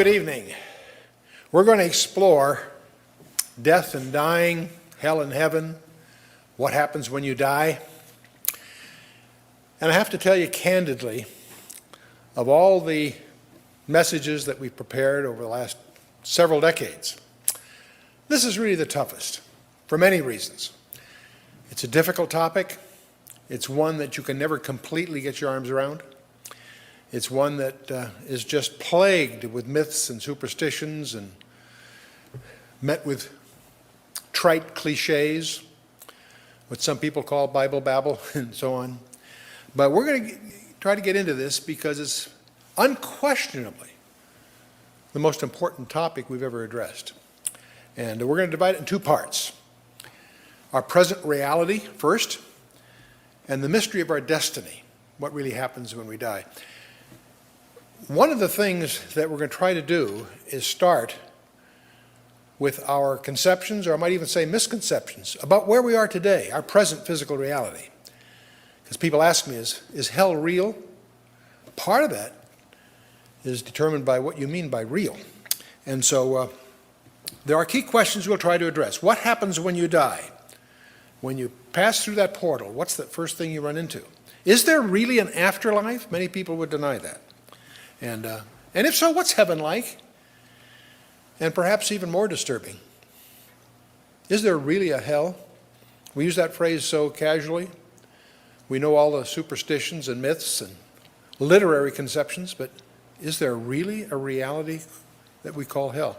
Good evening. We're going to explore death and dying, hell and heaven, what happens when you die. And I have to tell you candidly, of all the messages that we've prepared over the last several decades, this is really the toughest for many reasons. It's a difficult topic. It's one that you can never completely get your arms around. It's one that is just plagued with myths and superstitions and met with trite cliches, what some people call Bible babble and so on. But we're going to try to get into this because it's unquestionably the most important topic we've ever addressed. And we're going to divide it in two parts. Our present reality first, and the mystery of our destiny, what really happens when we die. One of the things that we're going to try to do is start with our conceptions, or I might even say misconceptions, about where we are today, our present physical reality. Because people ask me, is hell real? Part of that is determined by what you mean by real. And so there are key questions we'll try to address. What happens when you die? When you pass through that portal, what's the first thing you run into? Is there really an afterlife? Many people would deny that. And if so, what's heaven like? And perhaps even more disturbing, is there really a hell? We use that phrase so casually. We know all the superstitions and myths and literary conceptions, but is there really a reality that we call hell?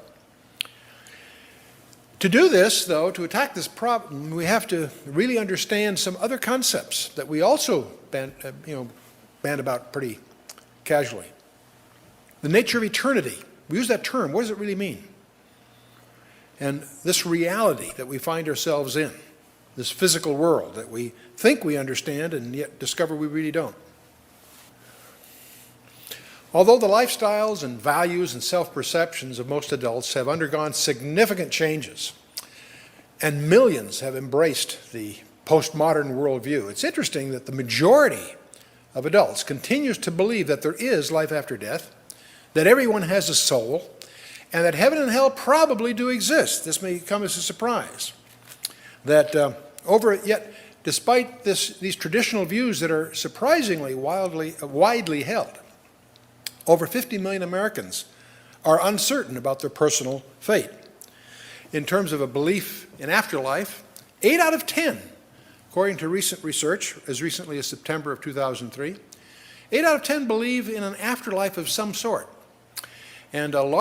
To do this, though, to attack this problem, we have to really understand some other concepts that we also band about pretty casually. The nature of eternity. We use that term. What does it really mean? And this reality that we find ourselves in, this physical world that we think we understand and yet discover we really don't. Although the lifestyles and values and self-perceptions of most adults have undergone significant changes, and millions have embraced the postmodern worldview, it's interesting that the majority of adults continues to believe that there is life after death, that everyone has a soul, and that heaven and hell probably do exist. This may come as a surprise. That yet, despite these traditional views that are surprisingly widely held, over 50 million Americans are uncertain about their personal fate. In terms of a belief in afterlife, 8 out of 10, according to recent research, as recently as September of 2003, 8 out of 10 believe in an afterlife of some sort. And a